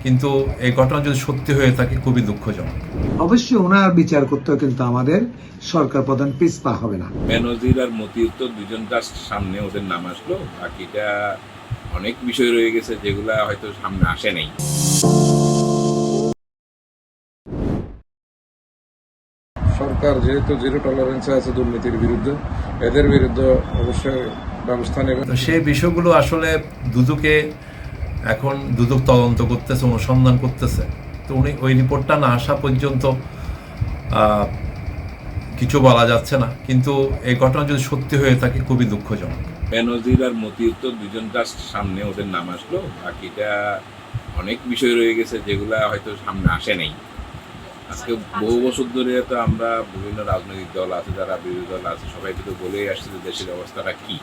কিন্তু এই ঘটনা যদি সত্যি হয়ে থাকে খুবই দুঃখজনক। অবশ্যই ওনার বিচার করতেও কিন্তু আমাদের সরকার প্রধান পিছপা হবে না। বেনজির আর মতিউর তো দুজন জাস্ট সামনে ওদের নাম আসলো, বাকিটা অনেক বিষয় রয়ে গেছে যেগুলা হয়তো সামনে আসে নাই। সরকার যেহেতু জিরো টলারেন্সে আছে দুর্নীতির বিরুদ্ধে, এদের বিরুদ্ধে অবশ্যই ব্যবস্থা নেবে। তো সেই বিষয়গুলো আসলে দুদক তদন্ত করতেছে, অনুসন্ধান করতেছে। তো উনি ওই রিপোর্টটা না আসা পর্যন্ত কিছু বলা যাচ্ছে না, কিন্তু এই ঘটনা যদি সত্যি হয়ে থাকে খুবই দুঃখজনক। বেনজির আর মতিউর তো দুজন জাস্ট সামনে ওদের নাম আসলো, বাকিটা অনেক বিষয় রয়ে গেছে যেগুলা হয়তো সামনে আসে নাই। আজকে বহু বছর ধরে তো আমরা বিভিন্ন রাজনৈতিক দল আছে, যারা বিরোধী দল আছে, সবাই কিন্তু বলেই আসছে যে দেশের অবস্থাটা কি।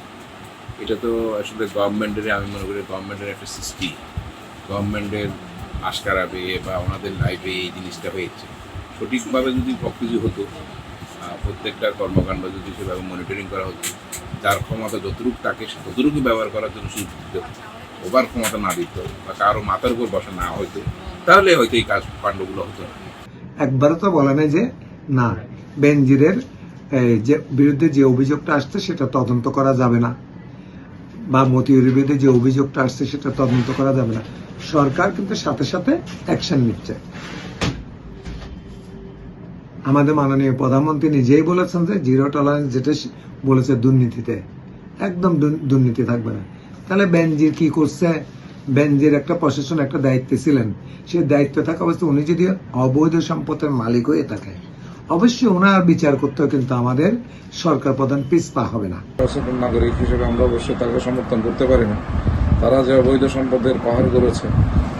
এটা তো আসলে গভর্নমেন্টের, আমি মনে করি গভর্নমেন্টের একটা সৃষ্টি, গভর্নমেন্টের আশকারাবে বা ওনাদের লাইফে এই জিনিসটা হয়েছে। সঠিকভাবে যদি সব কিছু হতো, প্রত্যেকটা কর্মকাণ্ড যদি সেভাবে মনিটরিং করা হতো, যার ক্ষমতা যতটুকু তাকে ততটুকু ব্যবহার করার জন্য সুযোগ দিত, ওভার ক্ষমতা না দিত বা কারো মাথার উপর বসা না হইতো, তাহলে হয়তো এই কাণ্ডগুলো হতো না। একবারও তো বলে নাই যে না, বেনজিরের যে বিরুদ্ধে যে অভিযোগটা আসছে সেটা তদন্ত করা যাবে না, বা মতিউরের বিরুদ্ধে যে অভিযোগটা আসছে সেটা তদন্ত করা যাবে না। সরকার কিন্তু সাথে সাথে অ্যাকশন নিচ্ছে। আমাদের মাননীয় প্রধানমন্ত্রী নিজেই বলেছেন যে জিরো টলারেন্স, যেটা বলেছে দুর্নীতিতে, একদম দুর্নীতি থাকবে না। তাহলে বেনজির কি করছে? বেনজির একটা প্রশাসন, একটা দায়িত্বে ছিলেন, সেই দায়িত্বে থাকা অবস্থায় উনি যদি অবৈধ সম্পদের মালিক হয়ে থাকে, অবশ্যই ওনার বিচার করতেও কিন্তু আমাদের সরকার প্রধান পিছপা হবে না। সচেতন নাগরিক হিসেবে আমরা অবশ্যই তাকে সমর্থন করতে পারি না। তারা যে অবৈধ সম্পদের পাহাড় করেছে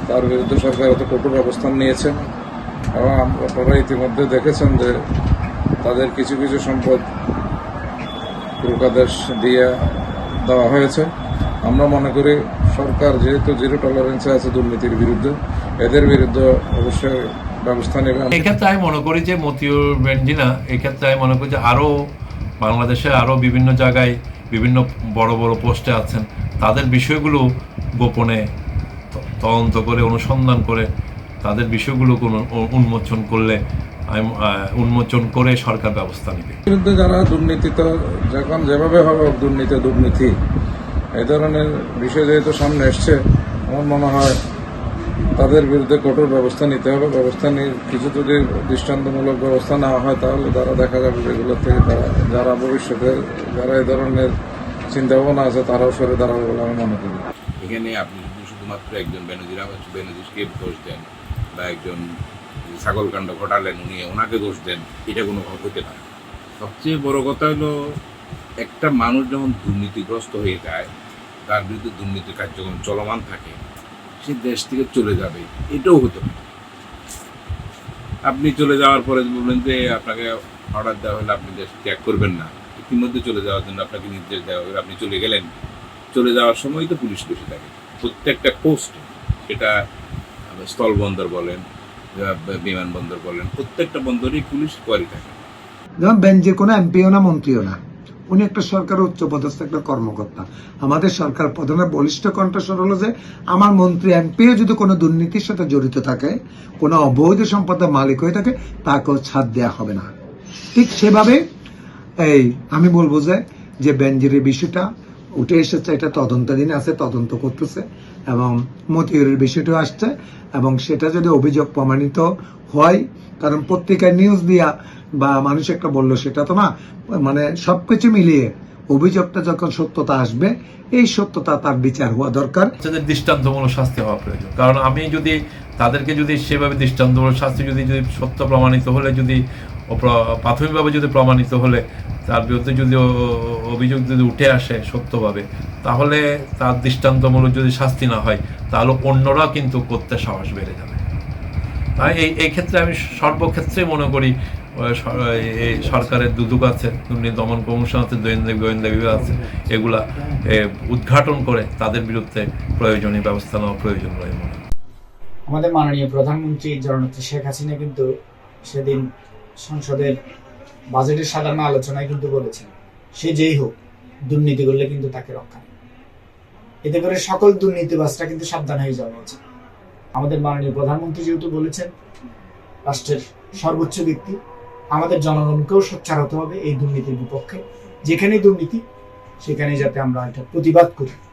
তার বিরুদ্ধে সরকার এত কঠোর অবস্থান নিয়েছে, এবং আপনারা ইতিমধ্যে দেখেছেন যে তাদের কিছু কিছু সম্পদ রোকাদেশ দিয়ে দেওয়া হয়েছে। আমরা মনে করি সরকার যেহেতু জিরো টলারেন্সে আছে দুর্নীতির বিরুদ্ধে, এদের বিরুদ্ধে অবশ্যই ব্যবস্থা নেবে। এক্ষেত্রে আমি মনে করি যে মতিউর বেনজিনা, এক্ষেত্রে আমি মনে করি যে বাংলাদেশে আরও বিভিন্ন জায়গায় বিভিন্ন বড় বড় পোস্টে আছেন, তাদের বিষয়গুলো গোপনে তদন্ত করে অনুসন্ধান করে তাদের বিষয়গুলো উন্মোচন করে সরকার ব্যবস্থা নেবে। বিরুদ্ধে যারা দুর্নীতি, তো যখন যেভাবে হবে দুর্নীতি এই ধরনের বিষয় যেহেতু সামনে এসছে, আমার মনে হয় তাদের বিরুদ্ধে কঠোর ব্যবস্থা নিতে হবে। ব্যবস্থা নিয়ে কিছু যদি দৃষ্টান্তমূলক ব্যবস্থা নেওয়া হয়, তাহলে তারা দেখা যাবে যেগুলো থেকে যারা ভবিষ্যতে যারা এই ধরনের চিন্তাভাবনা আছে তারাও সরে দাঁড়াবে বলে আমি মনে করি। এখানে আপনি যদি শুধুমাত্র একজন বেনজিরকে দোষ দেন বা একজন ছাগলকাণ্ড ঘটালেন ওনাকে দোষ দেন, এটা কোনো হতে পারে। সবচেয়ে বড় কথা হলো, একটা মানুষ যখন দুর্নীতিগ্রস্ত হয়ে যায়, তার বিরুদ্ধে দুর্নীতির কার্যক্রম চলমান থাকে, সে দেশ থেকে চলে যাবে, এটাও হতো না। আপনি চলে যাওয়ার পরে বললেন যে আপনাকে অর্ডার দেওয়া হলে আপনি দেশ ত্যাগ করবেন না, ইতিমধ্যে চলে যাওয়ার জন্য আপনাকে নির্দেশ দেওয়া হলে আপনি চলে গেলেন। চলে যাওয়ার সময় তো পুলিশ বসে থাকে প্রত্যেকটা পোস্ট, সেটা স্থলবন্দর বলেন, বিমানবন্দর বলেন, প্রত্যেকটা বন্দরেই পুলিশ কোয়ারি থাকে। যেমন বেনজির কোনো এমপিও না, মন্ত্রীও না, উনি একটা সরকারের উচ্চপদস্থ একটা কর্মকর্তা। আমাদের সরকার প্রধানের বলিষ্ঠ কণ্ঠস্বর হলো যে আমার মন্ত্রী এমপিও যদি কোনো দুর্নীতির সাথে জড়িত থাকে, কোনো অবৈধ সম্পদের মালিক হয়ে থাকে, তাকেও ছাড় দেওয়া হবে না। ঠিক সেভাবে আমি বলবো যে বেনজিরের বিষয়টা উঠে এসেছে, এটা তদন্তাধীন আছে, তদন্ত করতেছে, এবং মতিউরের বিষয়টাও আসছে, এবং সেটা যদি অভিযোগ প্রমাণিত হয়, কারণ পত্রিকায় নিউজ দিয়া বা মানুষ একটা বললো সেটা তো না, মানে সবকিছু মিলিয়ে অভিযোগটা যখন সত্যতা আসবে, এই সত্যতা তার বিচার হওয়া দরকার। তাদের দৃষ্টান্তমূলক শাস্তি হওয়া প্রয়োজন, কারণ তাদেরকে যদি সেভাবে দৃষ্টান্তমূলক শাস্তি যদি সত্য প্রমাণিত হলে, যদি প্রাথমিকভাবে যদি প্রমাণিত হলে, তার বিরুদ্ধে যদি অভিযোগ যদি উঠে আসে সত্যভাবে, তাহলে তার দৃষ্টান্তমূলক যদি শাস্তি না হয়, তাহলে অন্যরা কিন্তু করতে সাহস বেড়ে যাবে। তাই এই ক্ষেত্রে আমি সর্বক্ষেত্রে মনে করি সরকারের দুদক আছে, দুর্নীতি দমন কমিশন আছে, গোয়েন্দা বিভাগ আছে, এগুলা উদ্ঘাটন করে তাদের বিরুদ্ধে প্রয়োজনীয় ব্যবস্থা নেওয়া প্রয়োজন বলে মনে হয়। আমাদের মাননীয় প্রধানমন্ত্রী জননেত্রী শেখ হাসিনা কিন্তু সেদিন সংসদের বাজেটের সাধারণ আলোচনায় কিন্তু বলেছেন, সে যেই হোক দুর্নীতি করলে কিন্তু তাকে রক্ষা নেই। এতে করে সকল দুর্নীতিবাজরা কিন্তু সাবধান হয়ে যাওয়া উচিত। আমাদের মাননীয় প্রধানমন্ত্রী যেহেতু বলেছেন রাষ্ট্রের সর্বোচ্চ ব্যক্তি, আমাদের জনগণকেও সোচ্চার হতে হবে এই দুর্নীতির বিপক্ষে। যেখানেই দুর্নীতি সেখানে যাতে আমরা এটা প্রতিবাদ করি।